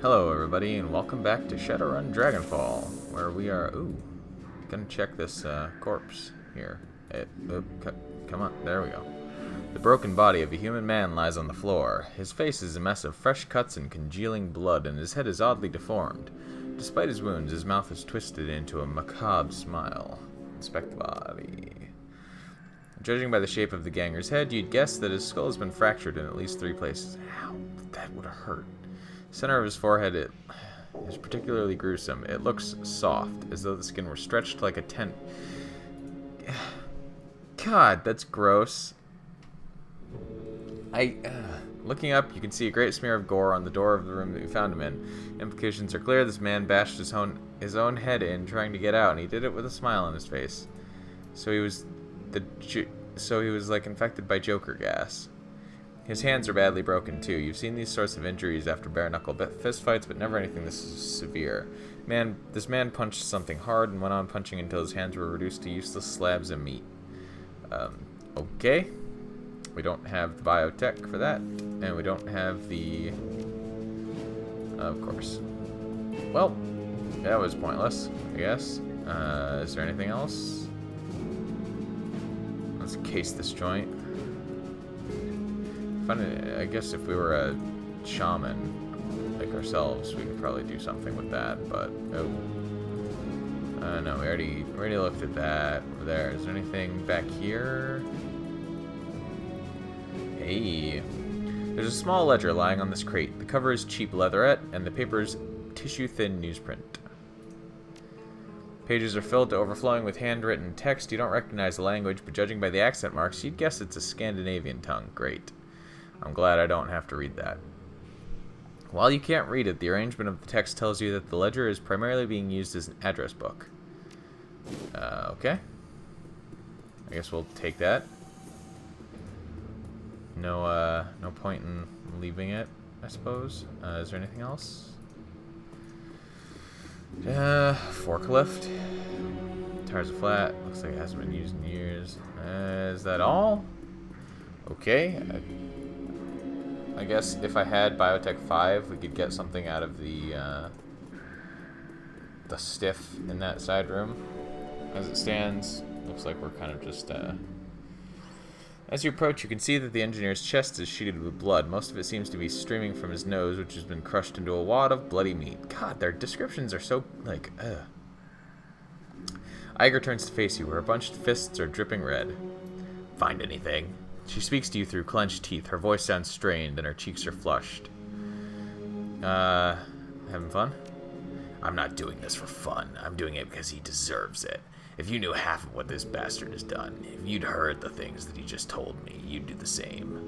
Hello everybody and welcome back to Shadowrun Dragonfall, where we are, gonna check this corpse here. Come on, there we go. The broken body of a human man lies on the floor. His face is a mess of fresh cuts and congealing blood, and his head is oddly deformed. Despite his wounds, his mouth is twisted into a macabre smile. Inspect the body. Judging by the shape of the ganger's head, you'd guess that his skull has been fractured in at least 3 places. Ow, that would have hurt. Center of his forehead is particularly gruesome. It looks soft, as though the skin were stretched like a tent. God, that's gross. Looking up, you can see a great smear of gore on the door of the room that you found him in. Implications are clear. This man bashed his own head in, trying to get out, and he did it with a smile on his face. So he was like infected by Joker gas. His hands are badly broken too. You've seen these sorts of injuries after bare-knuckle fistfights, but never anything this severe. This man punched something hard and went on punching until his hands were reduced to useless slabs of meat. Okay. We don't have the biotech for that, and we don't have the... Of course. Well, that was pointless, I guess. Is there anything else? Let's case this joint. I guess if we were a shaman like ourselves, we could probably do something with that, but no, we already looked at that over there. Is there anything back here? Hey, there's a small ledger lying on this crate. The cover is cheap leatherette, and the paper's tissue-thin newsprint. Pages are filled to overflowing with handwritten text. You don't recognize the language, but judging by the accent marks, you'd guess it's a Scandinavian tongue. Great. I'm glad I don't have to read that. While you can't read it, the arrangement of the text tells you that the ledger is primarily being used as an address book. Okay. I guess we'll take that. No point in leaving it, I suppose. Is there anything else? Forklift. Tires are flat. Looks like it hasn't been used in years. Is that all? Okay. I guess if I had Biotech 5, we could get something out of the stiff in that side room. As it stands, looks like we're kind of just... As you approach, you can see that the engineer's chest is sheeted with blood. Most of it seems to be streaming from his nose, which has been crushed into a wad of bloody meat. God, their descriptions are so, like, Iger turns to face you, where her bunched fists are dripping red. Find anything? She speaks to you through clenched teeth. Her voice sounds strained, and her cheeks are flushed. Having fun? I'm not doing this for fun. I'm doing it because he deserves it. If you knew half of what this bastard has done, if you'd heard the things that he just told me, you'd do the same.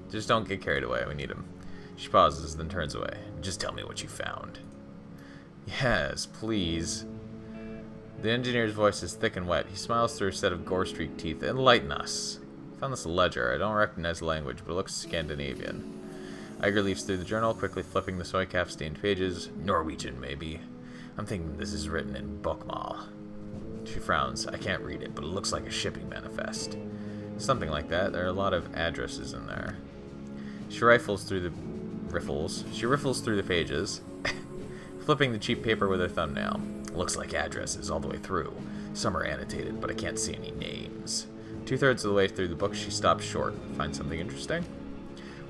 Just don't get carried away. We need him. She pauses, then turns away. Just tell me what you found. Yes, please. The engineer's voice is thick and wet. He smiles through a set of gore-streaked teeth. Enlighten us. I found this ledger. I don't recognize the language, but it looks Scandinavian. Iger leafs through the journal, quickly flipping the soy calf-stained pages. Norwegian, maybe. I'm thinking this is written in Bokmal. She frowns. I can't read it, but it looks like a shipping manifest. Something like that. There are a lot of addresses in there. She riffles through the pages, flipping the cheap paper with her thumbnail. Looks like addresses all the way through. Some are annotated, but I can't see any names. 2/3 of the way through the book, she stops short. Find something interesting?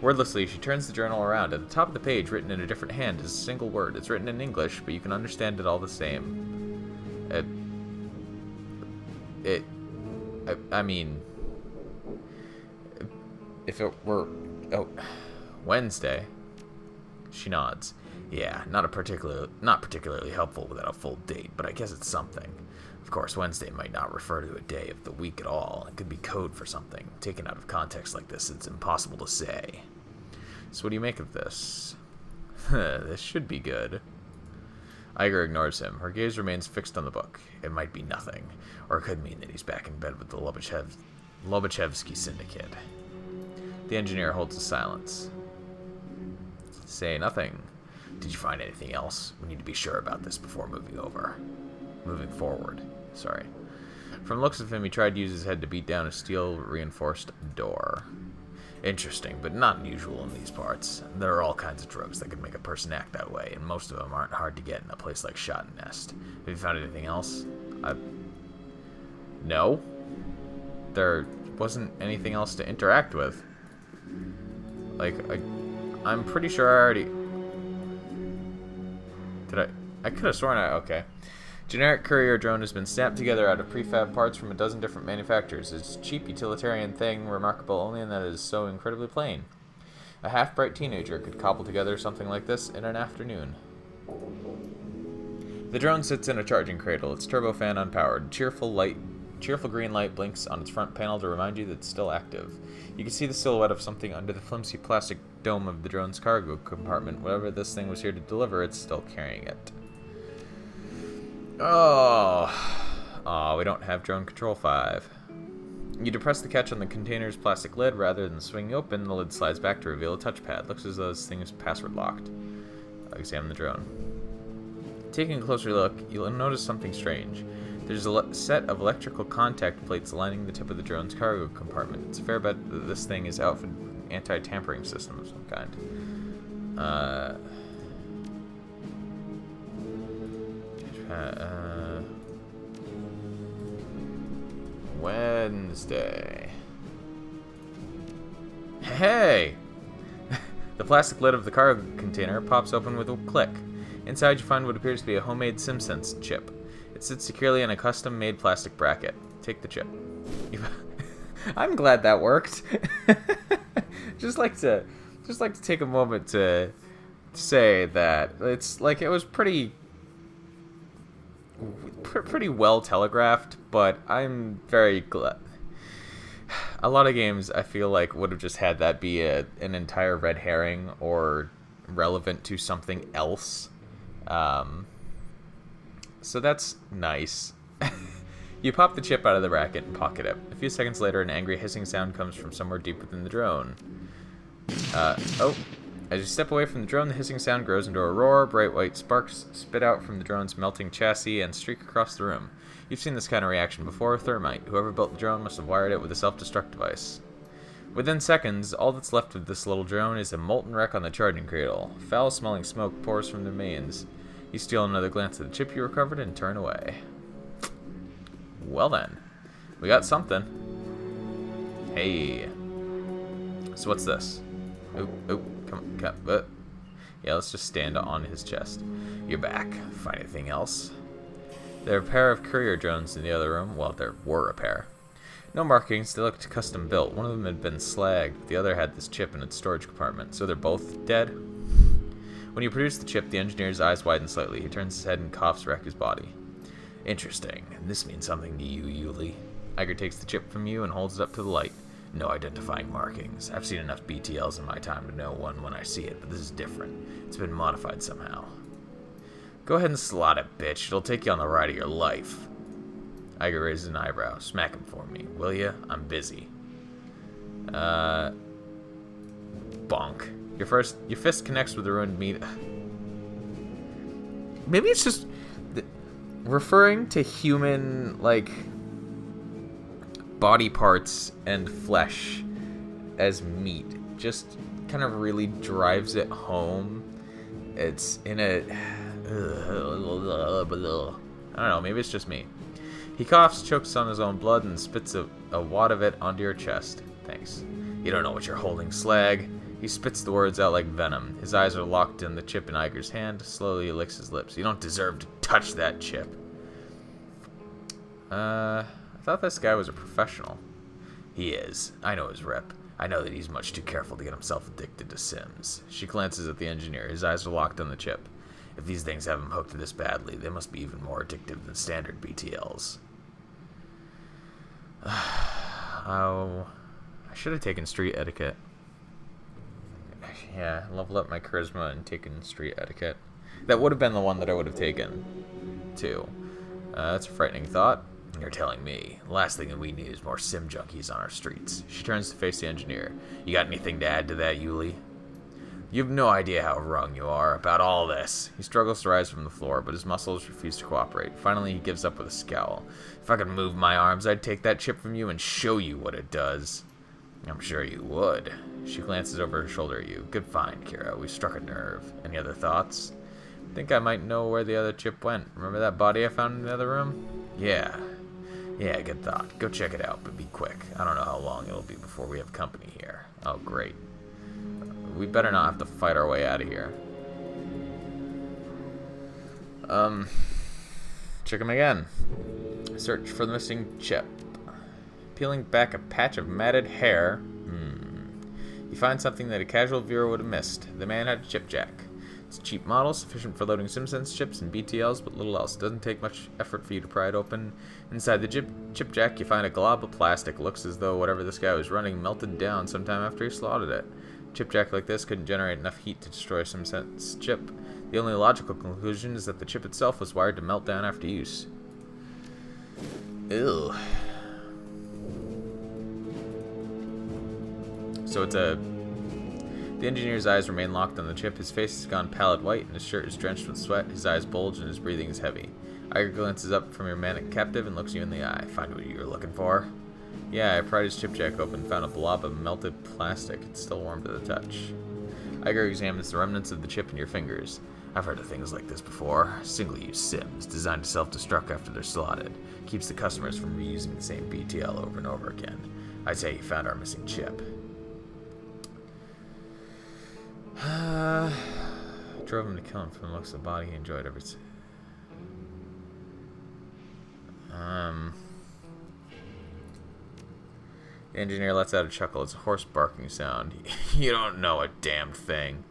Wordlessly, she turns the journal around. At the top of the page, written in a different hand, is a single word. It's written in English, but you can understand it all the same. I mean, if it were... Oh, Wednesday. She nods. Yeah, not particularly helpful without a full date, but I guess it's something. Of course, Wednesday might not refer to a day of the week at all. It could be code for something. Taken out of context like this, it's impossible to say. So what do you make of this? This should be good. Iger ignores him. Her gaze remains fixed on the book. It might be nothing, or it could mean that he's back in bed with the Lobachevsky Syndicate. The engineer holds a silence. Say nothing. Did you find anything else? We need to be sure about this before moving forward. Sorry. From the looks of him, he tried to use his head to beat down a steel-reinforced door. Interesting, but not unusual in these parts. There are all kinds of drugs that could make a person act that way, and most of them aren't hard to get in a place like Shot Nest. Have you found anything else? No. There wasn't anything else to interact with. Like, I'm pretty sure I already... I could have sworn okay. Generic courier drone has been snapped together out of prefab parts from a dozen different manufacturers. It's a cheap utilitarian thing, remarkable only in that it is so incredibly plain. A half-bright teenager could cobble together something like this in an afternoon. The drone sits in a charging cradle, its turbofan unpowered. Cheerful green light blinks on its front panel to remind you that it's still active. You can see the silhouette of something under the flimsy plastic dome of the drone's cargo compartment. Whatever this thing was here to deliver, it's still carrying it. Oh, we don't have drone control 5. You depress the catch on the container's plastic lid. Rather than swinging open, the lid slides back to reveal a touchpad. Looks as though this thing is password locked. Examine the drone. Taking a closer look, you'll notice something strange. There's a set of electrical contact plates lining the tip of the drone's cargo compartment. It's a fair bet that this thing is outfitted with an anti-tampering system of some kind. Wednesday. Hey! The plastic lid of the cargo container pops open with a click. Inside you find what appears to be a homemade SimSense chip. It sits securely in a custom-made plastic bracket. Take the chip. I'm glad that worked. just like to take a moment to say that it's like it was pretty well telegraphed, but I'm very glad. A lot of games I feel like would have just had that be an entire red herring or relevant to something else. So that's nice. You pop the chip out of the bracket and pocket it. A few seconds later, an angry hissing sound comes from somewhere deep within the drone. As you step away from the drone, the hissing sound grows into a roar. Bright white sparks spit out from the drone's melting chassis and streak across the room. You've seen this kind of reaction before. Thermite. Whoever built the drone must have wired it with a self-destruct device. Within seconds, all that's left of this little drone is a molten wreck on the charging cradle. Foul-smelling smoke pours from the mains. You steal another glance at the chip you recovered and turn away. Well then, we got something. Hey. So what's this? Come on. Yeah, let's just stand on his chest. You're back. Find anything else? There are a pair of courier drones in the other room. Well, there were a pair. No markings. They looked custom built. One of them had been slagged, but the other had this chip in its storage compartment. So they're both dead? When you produce the chip, the engineer's eyes widen slightly. He turns his head and coughs to wreck his body. Interesting. This means something to you, Yuli. Iger takes the chip from you and holds it up to the light. No identifying markings. I've seen enough BTLs in my time to know one when I see it, but this is different. It's been modified somehow. Go ahead and slot it, bitch. It'll take you on the ride of your life. Iger raises an eyebrow. Smack him for me, will ya? I'm busy. Bonk. Your fist connects with the ruined meat. Maybe it's just referring to human, like, body parts and flesh as meat. Just kind of really drives it home. It's in a... I don't know, maybe it's just me. He coughs, chokes on his own blood, and spits a wad of it onto your chest. Thanks. You don't know what you're holding, slag. He spits the words out like venom. His eyes are locked in the chip in Iger's hand. Slowly he licks his lips. You don't deserve to touch that chip. I thought this guy was a professional. He is. I know his rep. I know that he's much too careful to get himself addicted to Sims. She glances at the engineer. His eyes are locked on the chip. If these things have him hooked this badly, they must be even more addictive than standard BTLs. Oh, I should have taken street etiquette. Yeah, leveled up my charisma and taken street etiquette. That would have been the one that I would have taken, too. That's a frightening thought. You're telling me. The last thing that we need is more sim junkies on our streets. She turns to face the engineer. You got anything to add to that, Yuli? You have no idea how wrong you are about all this. He struggles to rise from the floor, but his muscles refuse to cooperate. Finally, he gives up with a scowl. If I could move my arms, I'd take that chip from you and show you what it does. I'm sure you would. She glances over her shoulder at you. Good find, Kira. We struck a nerve. Any other thoughts? Think I might know where the other chip went. Remember that body I found in the other room? Yeah. Yeah, good thought. Go check it out, but be quick. I don't know how long it'll be before we have company here. Oh, great. We better not have to fight our way out of here. Check him again. Search for the missing chip. Peeling back a patch of matted hair. You find something that a casual viewer would have missed. The man had a chip jack. It's a cheap model, sufficient for loading SimSense chips and BTLs, but little else. It doesn't take much effort for you to pry it open. Inside the chip jack, you find a glob of plastic. Looks as though whatever this guy was running melted down sometime after he slotted it. A chip jack like this couldn't generate enough heat to destroy a SimSense chip. The only logical conclusion is that the chip itself was wired to melt down after use. Ew. So it's a... The engineer's eyes remain locked on the chip. His face has gone pallid white, and his shirt is drenched with sweat. His eyes bulge, and his breathing is heavy. Iger glances up from your manic captive and looks you in the eye. Find what you were looking for? Yeah, I pried his chip jack open and found a blob of melted plastic. It's still warm to the touch. Iger examines the remnants of the chip in your fingers. I've heard of things like this before. Single-use SIMs, designed to self-destruct after they're slotted. Keeps the customers from reusing the same BTL over and over again. I'd say you found our missing chip. Drove him to kill him. From the looks of the body, he enjoyed every... The engineer lets out a chuckle. It's a hoarse barking sound. You don't know a damn thing.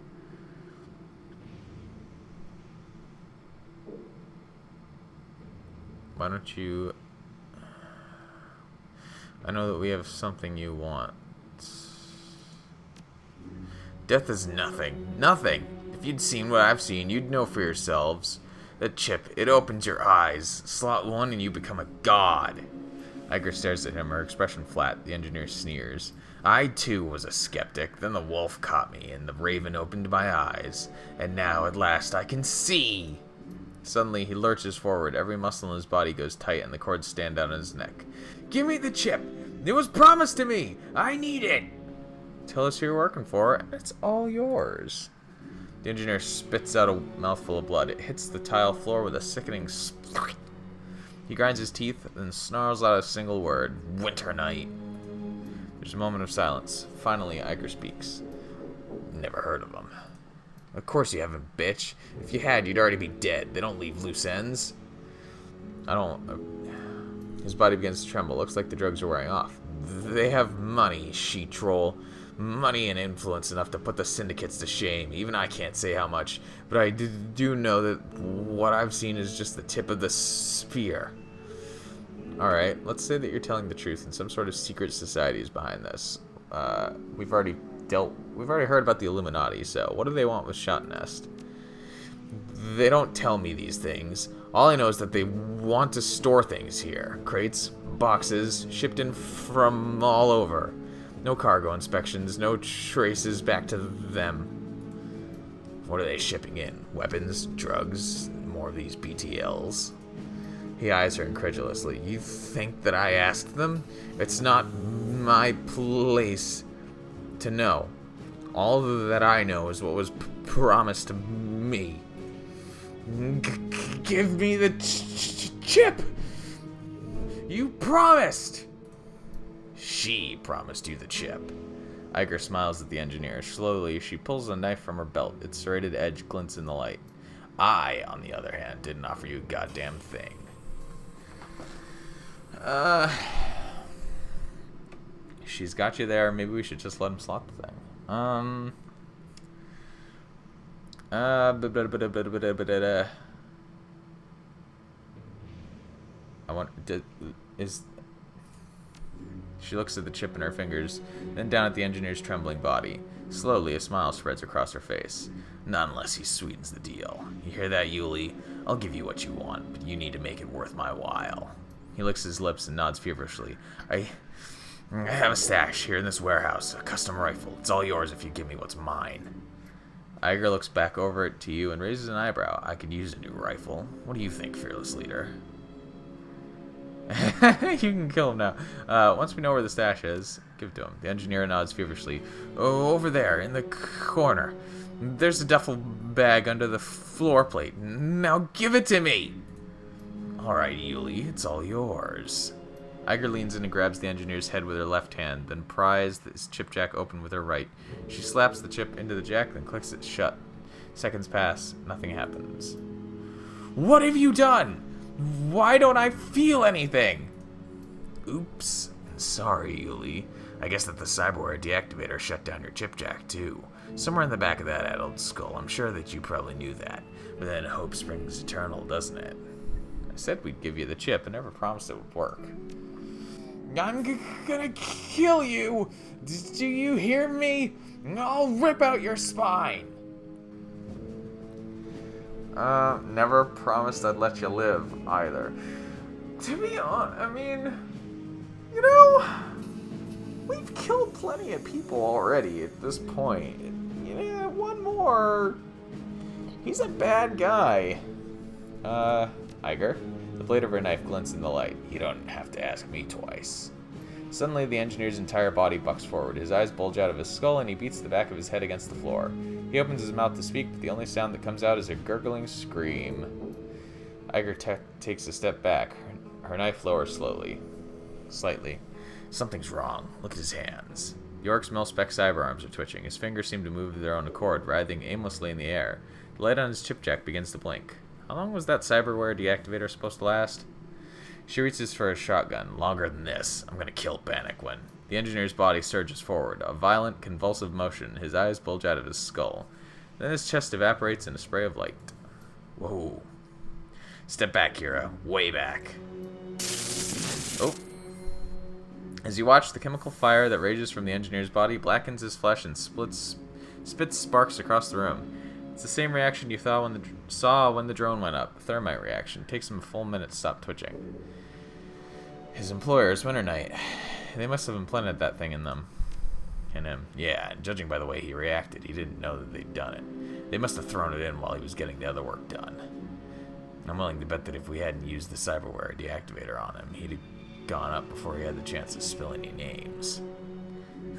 Why don't you... I know that we have something you want. Death is nothing. Nothing! If you'd seen what I've seen, you'd know for yourselves. The chip, it opens your eyes. Slot one and you become a god. Iger stares at him, her expression flat. The engineer sneers. I, too, was a skeptic. Then the wolf caught me, and the raven opened my eyes. And now, at last, I can see! Suddenly, he lurches forward. Every muscle in his body goes tight, and the cords stand out on his neck. Give me the chip! It was promised to me! I need it! Tell us who you're working for, and it's all yours. The engineer spits out a mouthful of blood. It hits the tile floor with a sickening splat. He grinds his teeth and snarls out a single word. Winter night. There's a moment of silence. Finally, Iger speaks. Never heard of them. Of course you haven't, bitch. If you had, you'd already be dead. They don't leave loose ends. I don't... His body begins to tremble. Looks like the drugs are wearing off. They have money, she-troll. Money and influence enough to put the syndicates to shame. Even I can't say how much, but I do know that what I've seen is just the tip of the spear. Alright, let's say that you're telling the truth and some sort of secret society is behind this. We've already heard about the Illuminati, so what do they want with Shot Nest? They don't tell me these things. All I know is that they want to store things here. Crates, boxes, shipped in from all over. No cargo inspections, no traces back to them. What are they shipping in? Weapons, drugs, more of these BTLs? He eyes her incredulously. You think that I asked them? It's not my place to know. All that I know is what was promised to me. Give me the chip! You promised! She promised you the chip. Iger smiles at the engineer. Slowly, she pulls a knife from her belt. Its serrated edge glints in the light. I, on the other hand, didn't offer you a goddamn thing. She's got you there. Maybe we should just let him slot the thing. She looks at the chip in her fingers, then down at the engineer's trembling body. Slowly, a smile spreads across her face. Not unless he sweetens the deal. You hear that, Yuli? I'll give you what you want, but you need to make it worth my while. He licks his lips and nods feverishly. I have a stash here in this warehouse, a custom rifle. It's all yours if you give me what's mine. Iger looks back over it to you and raises an eyebrow. I could use a new rifle. What do you think, fearless leader? You can kill him now. Once we know where the stash is, give it to him. The engineer nods feverishly. Oh, over there, in the corner. There's a duffel bag under the floor plate. Now give it to me! Alright, Yuli, it's all yours. Iger leans in and grabs the engineer's head with her left hand, then pries his chip jack open with her right. She slaps the chip into the jack, then clicks it shut. Seconds pass. Nothing happens. What have you done? Why don't I feel anything? Oops. Sorry, Yuli. I guess that the cyberware deactivator shut down your chip jack, too. Somewhere in the back of that adult skull. I'm sure that you probably knew that. But then hope springs eternal, doesn't it? I said we'd give you the chip. I never promised it would work. I'm gonna kill you! Do you hear me? I'll rip out your spine! Never promised I'd let you live, either. To be honest, I mean, you know, we've killed plenty of people already at this point. Yeah, one more. He's a bad guy. Iger, the blade of her knife glints in the light. You don't have to ask me twice. Suddenly, the engineer's entire body bucks forward. His eyes bulge out of his skull, and he beats the back of his head against the floor. He opens his mouth to speak, but the only sound that comes out is a gurgling scream. Iger takes a step back. Her knife lowers slightly. Something's wrong. Look at his hands. The orc's mil-spec cyber arms are twitching. His fingers seem to move of their own accord, writhing aimlessly in the air. The light on his chipjack begins to blink. How long was that cyberware deactivator supposed to last? She reaches for a shotgun. Longer than this. I'm gonna kill Bannockwen. The engineer's body surges forward. A violent, convulsive motion. His eyes bulge out of his skull. Then his chest evaporates in a spray of light. Whoa. Step back, Kira. Way back. Oh. As you watch, the chemical fire that rages from the engineer's body blackens his flesh and spits sparks across the room. It's the same reaction you saw when the drone went up. A thermite reaction. It takes him a full minute to stop twitching. His employers, Winter Knight. They must have implanted that thing in them. In him. Yeah, and judging by the way he reacted, he didn't know that they'd done it. They must have thrown it in while he was getting the other work done. I'm willing to bet that if we hadn't used the cyberware deactivator on him, he'd have gone up before he had the chance to spill any names.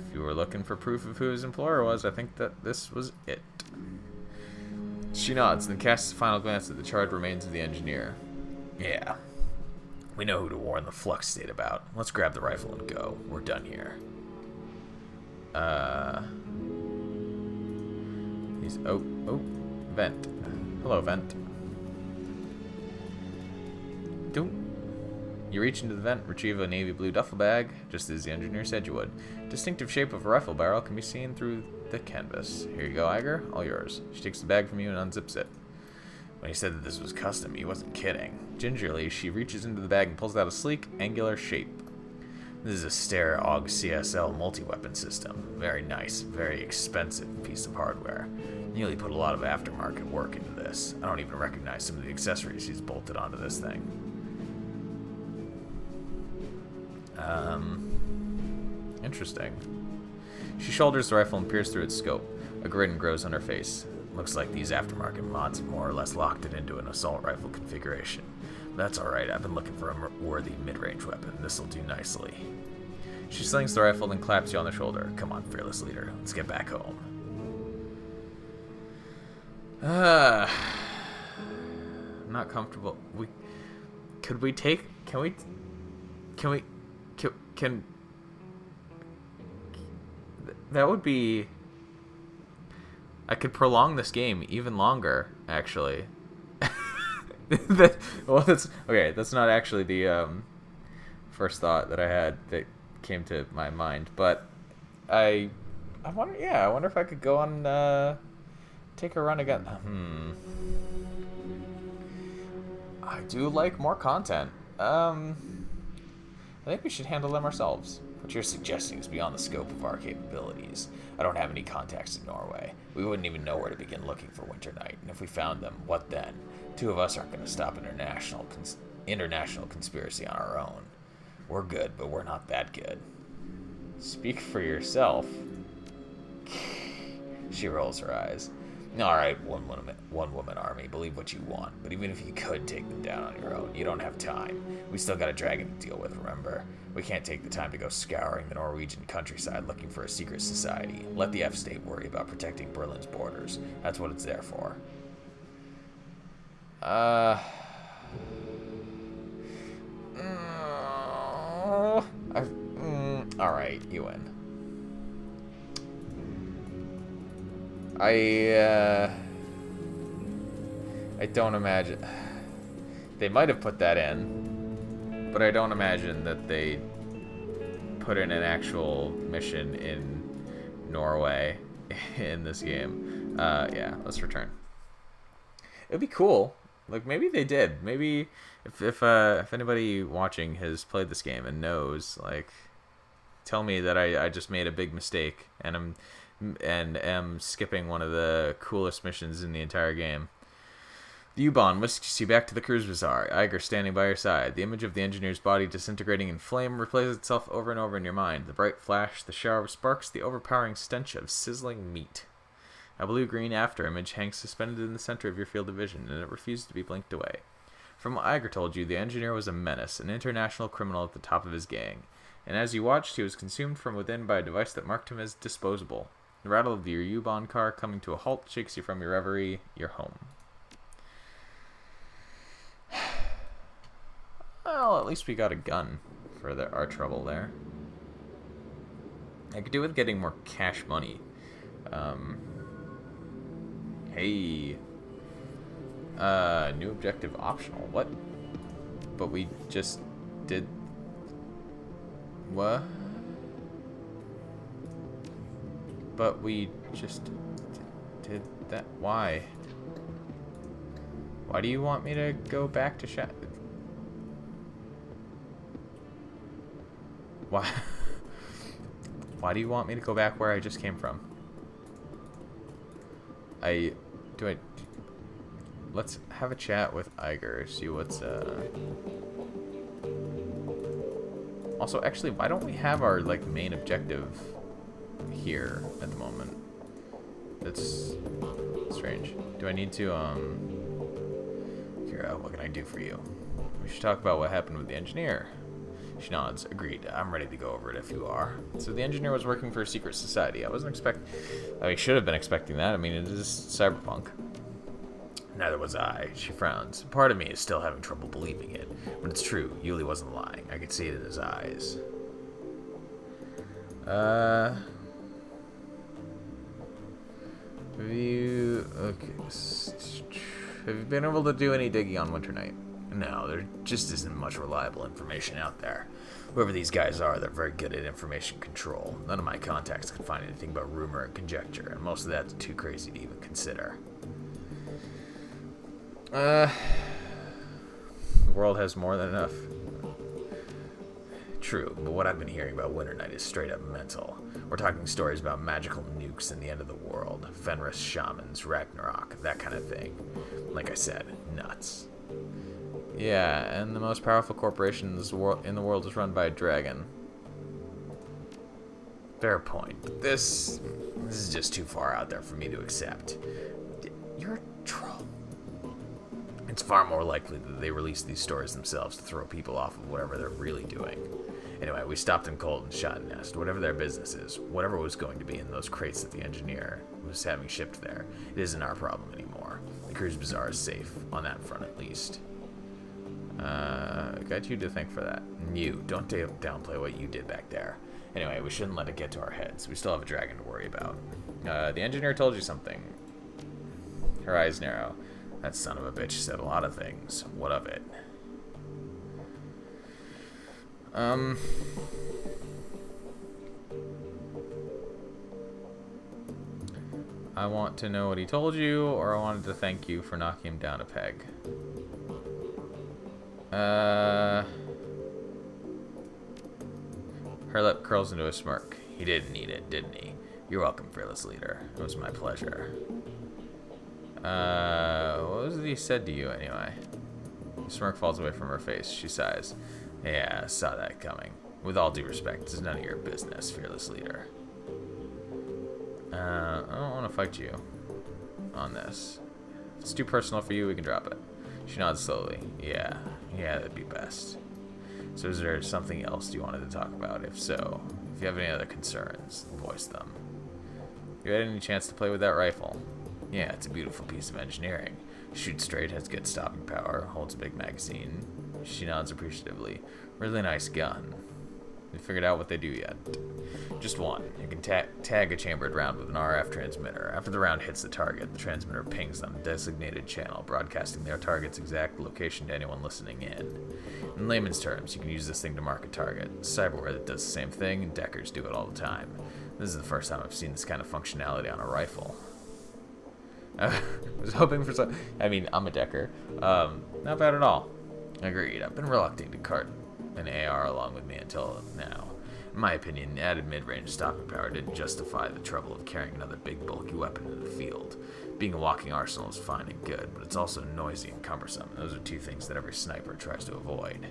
If you were looking for proof of who his employer was, I think that this was it. She nods, then casts a final glance at the charred remains of the engineer. Yeah. We know who to warn the flux state about. Let's grab the rifle and go. We're done here. He's... Oh, Vent. Hello, Vent. You reach into the vent, retrieve a navy blue duffel bag, just as the engineer said you would. Distinctive shape of a rifle barrel can be seen through the canvas. Here you go, Iger. All yours. She takes the bag from you and unzips it. When he said that this was custom, he wasn't kidding. Gingerly, she reaches into the bag and pulls out a sleek, angular shape. This is a Stare AUG CSL multi-weapon system. Very nice, very expensive piece of hardware. Neely put a lot of aftermarket work into this. I don't even recognize some of the accessories he's bolted onto this thing. Interesting. She shoulders the rifle and peers through its scope. A grin grows on her face. Looks like these aftermarket mods have more or less locked it into an assault rifle configuration. That's alright, I've been looking for a worthy mid-range weapon. This'll do nicely. She slings the rifle and claps you on the shoulder. Come on, fearless leader. Let's get back home. I'm not comfortable. That would be... I could prolong this game even longer, actually. That's okay. That's not actually the first thought that I had that came to my mind, but I wonder. Yeah, I wonder if I could go on take a run again. I do like more content. I think we should handle them ourselves. What you're suggesting is beyond the scope of our capabilities. I don't have any contacts in Norway. We wouldn't even know where to begin looking for Winter Knight, and if we found them, what then? Two of us aren't going to stop an international conspiracy on our own. We're good, but we're not that good. Speak for yourself. She rolls her eyes. Alright, one woman army. Believe what you want. But even if you could take them down on your own, you don't have time. We still got a dragon to deal with, remember? We can't take the time to go scouring the Norwegian countryside looking for a secret society. Let the F-State worry about protecting Berlin's borders. That's what it's there for. Alright, you win. I don't imagine... They might have put that in, but I don't imagine that they put in an actual mission in Norway in this game. Yeah, let's return. It'd be cool. Like, maybe they did. Maybe if anybody watching has played this game and knows, like, tell me that I just made a big mistake and am skipping one of the coolest missions in the entire game. The U-Bahn whisks you back to the cruise bazaar, Iger standing by your side. The image of the engineer's body disintegrating in flame replays itself over and over in your mind. The bright flash, the shower of sparks, the overpowering stench of sizzling meat. A blue-green afterimage hangs suspended in the center of your field of vision, and it refuses to be blinked away. From what Iger told you, the engineer was a menace, an international criminal at the top of his gang. And as you watched, he was consumed from within by a device that marked him as disposable. The rattle of your U-Bahn car coming to a halt shakes you from your reverie. You're home. Well, at least we got a gun for our trouble there. I could do with getting more cash money. Hey. New objective optional. What? But we just did... What? But we just did that. Why? Why do you want me to go back to Shad... Why? Why do you want me to go back where I just came from? Let's have a chat with Iger, see what's, Also, actually, why don't we have our, like, main objective here at the moment? That's strange. Do I need to, Kira, what can I do for you? We should talk about what happened with the engineer. She nods. Agreed. I'm ready to go over it if you are. So the engineer was working for a secret society. I should have been expecting that. I mean, it is cyberpunk. Neither was I. She frowns. Part of me is still having trouble believing it. But it's true. Yuli wasn't lying. I could see it in his eyes. Have you been able to do any digging on Winter Night? No, there just isn't much reliable information out there. Whoever these guys are, they're very good at information control. None of my contacts can find anything but rumor and conjecture, and most of that's too crazy to even consider. The world has more than enough. True, but what I've been hearing about Winter Night is straight up mental. We're talking stories about magical nukes and the end of the world, Fenris shamans, Ragnarok, that kind of thing. Like I said, nuts. Yeah, and the most powerful corporation in the world is run by a dragon. Fair point. This is just too far out there for me to accept. You're a troll. It's far more likely that they release these stories themselves to throw people off of whatever they're really doing. Anyway, we stopped in cold and shot a nest. Whatever their business is, whatever was going to be in those crates that the engineer was having shipped there, it isn't our problem anymore. The cruise bazaar is safe, on that front at least. Got you to thank for that. You, don't downplay what you did back there. Anyway, we shouldn't let it get to our heads. We still have a dragon to worry about. The engineer told you something. Her eyes narrow. That son of a bitch said a lot of things. What of it? I want to know what he told you, or I wanted to thank you for knocking him down a peg. Her lip curls into a smirk. He didn't need it, didn't he? You're welcome, fearless leader. It was my pleasure. What was it he said to you, anyway? The smirk falls away from her face. She sighs. Yeah, I saw that coming. With all due respect, it's none of your business, fearless leader. I don't want to fight you. on this. If it's too personal for you, we can drop it. She nods slowly. Yeah, that'd be best. So is there something else you wanted to talk about? If so, if you have any other concerns, voice them. You had any chance to play with that rifle? Yeah, it's a beautiful piece of engineering. Shoots straight, has good stopping power, holds a big magazine. She nods appreciatively. Really nice gun. You figured out what they do yet? Just one. You can tag a chambered round with an RF transmitter. After the round hits the target, the transmitter pings them a designated channel, broadcasting their target's exact location to anyone listening in. In layman's terms, you can use this thing to mark a target. Cyberware that does the same thing, and deckers do it all the time. This is the first time I've seen this kind of functionality on a rifle. I was hoping for some... I mean, I'm a decker. Not bad at all. Agreed. I've been reluctant to cart an AR along with me until now. In my opinion, added mid-range stopping power didn't justify the trouble of carrying another big bulky weapon in the field. Being a walking arsenal is fine and good, but it's also noisy and cumbersome. Those are two things that every sniper tries to avoid.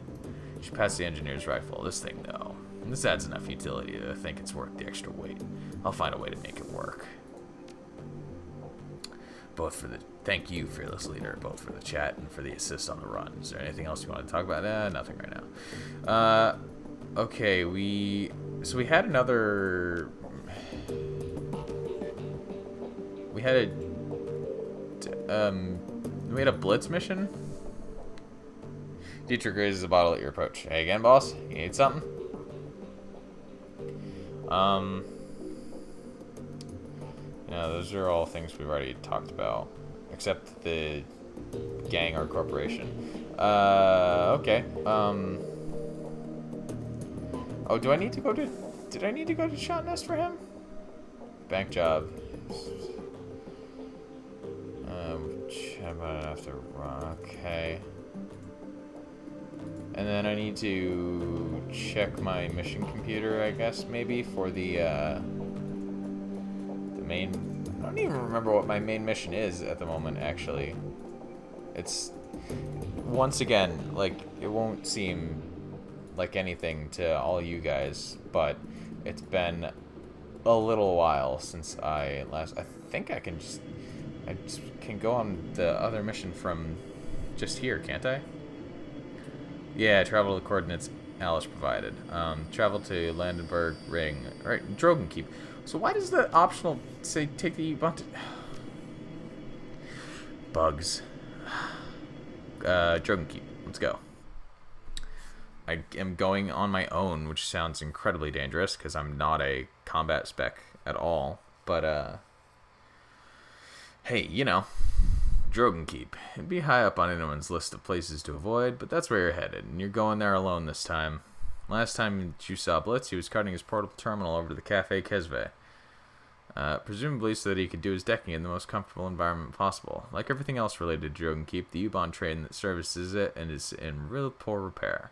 She passed the engineer's rifle. This thing, though. This adds enough utility that I think it's worth the extra weight. I'll find a way to make it work. Thank you, fearless leader, both for the chat and for the assist on the run. Is there anything else you want to talk about? Nothing right now. Okay, we had another. We had a blitz mission. Dietrich raises a bottle at your approach. Hey again, boss. You need something? Yeah, those are all things we've already talked about, except the gang or corporation. Okay. Oh, do I need to go to... Did I need to go to Shot Nest for him? Bank job. I'm gonna have to run. Okay. And then I need to check my mission computer, I guess, maybe, for the main... I don't even remember what my main mission is at the moment, actually. It's... Once again, like, it won't seem like anything to all you guys, but it's been a little while since I last... I think I just can go on the other mission from just here, can't I? Yeah, travel to the coordinates Alice provided. Travel to Landenberg Ring. Alright, Drogenkeep. So why does the optional say take the U-Bahn to... Bugs. Drogenkeep. Let's go. I am going on my own, which sounds incredibly dangerous because I'm not a combat spec at all. But, hey, you know, Drogenkeep. It'd be high up on anyone's list of places to avoid, but that's where you're headed, and you're going there alone this time. Last time you saw Blitz, he was carting his portable terminal over to the Café Kesve. Presumably so that he could do his decking in the most comfortable environment possible. Like everything else related to Drogenkeep, the U-Bahn train that services it and is in real poor repair.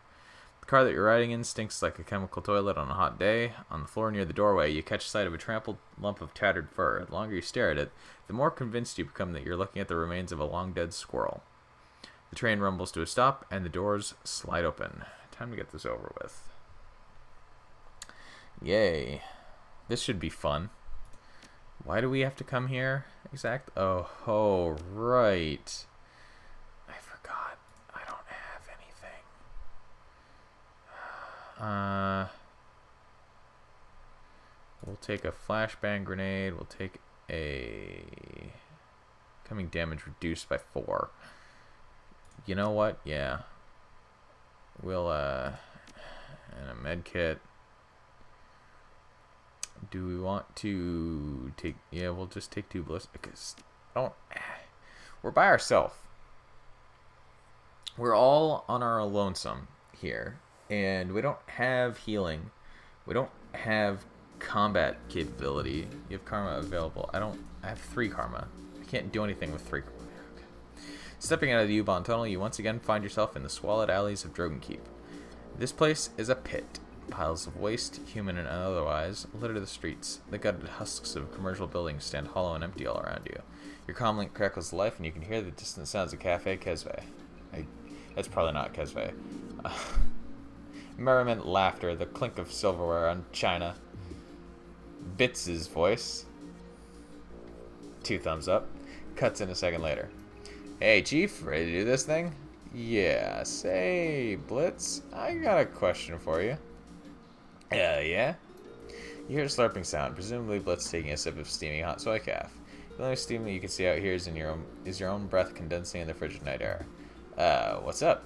The car that you're riding in stinks like a chemical toilet on a hot day. On the floor near the doorway, you catch sight of a trampled lump of tattered fur. The longer you stare at it, the more convinced you become that you're looking at the remains of a long-dead squirrel. The train rumbles to a stop, and the doors slide open. Time to get this over with. Yay. This should be fun. Why do we have to come here? Oh, right. I forgot. I don't have anything. We'll take a flashbang grenade. We'll take a... Coming damage reduced by 4. You know what? Yeah. We'll, and a med kit. Do we want to take... Yeah, we'll just take 2 ballistic, because we're by ourselves. We're all on our lonesome here, and we don't have healing. We don't have combat capability. You have karma available. I have 3 karma. I can't do anything with 3 karma. Okay. Stepping out of the U-Bahn tunnel, you once again find yourself in the squalid alleys of Drogenkeep. This place is a pit. Piles of waste, human and otherwise, litter the streets. The gutted husks of commercial buildings stand hollow and empty all around you. Your comlink crackles to life, and you can hear the distant sounds of Café Kesve. That's probably not Kesve. Merriment, laughter, the clink of silverware on china. Bits' voice. 2 thumbs up. Cuts in a second later. Hey, Chief, ready to do this thing? Yeah, say, Blitz, I got a question for you. Yeah? You hear a slurping sound, presumably Blitz taking a sip of steaming hot soy calf. The only steam that you can see out here is your own breath condensing in the frigid night air. What's up?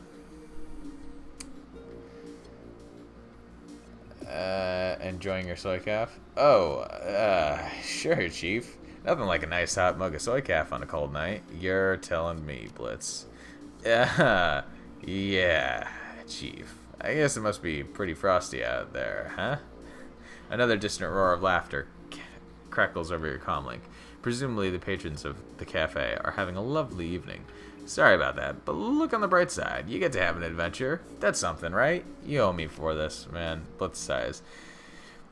Enjoying your soy calf? Oh, sure, Chief. Nothing like a nice hot mug of soy calf on a cold night. You're telling me, Blitz. Yeah, Chief. I guess it must be pretty frosty out there, huh? Another distant roar of laughter crackles over your comlink. Presumably the patrons of the cafe are having a lovely evening. Sorry about that, but look on the bright side. You get to have an adventure. That's something, right? You owe me for this, man. Blitz sighs.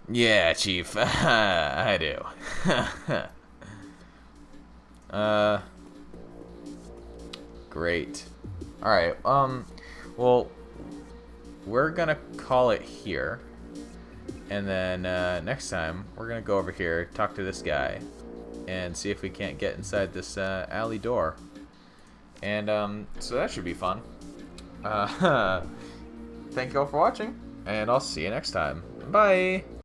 Yeah, Chief. I do. Great. Alright, well, we're gonna call it here. And then, next time, we're gonna go over here, talk to this guy, and see if we can't get inside this, alley door. And, so that should be fun. Thank you all for watching, and I'll see you next time. Bye!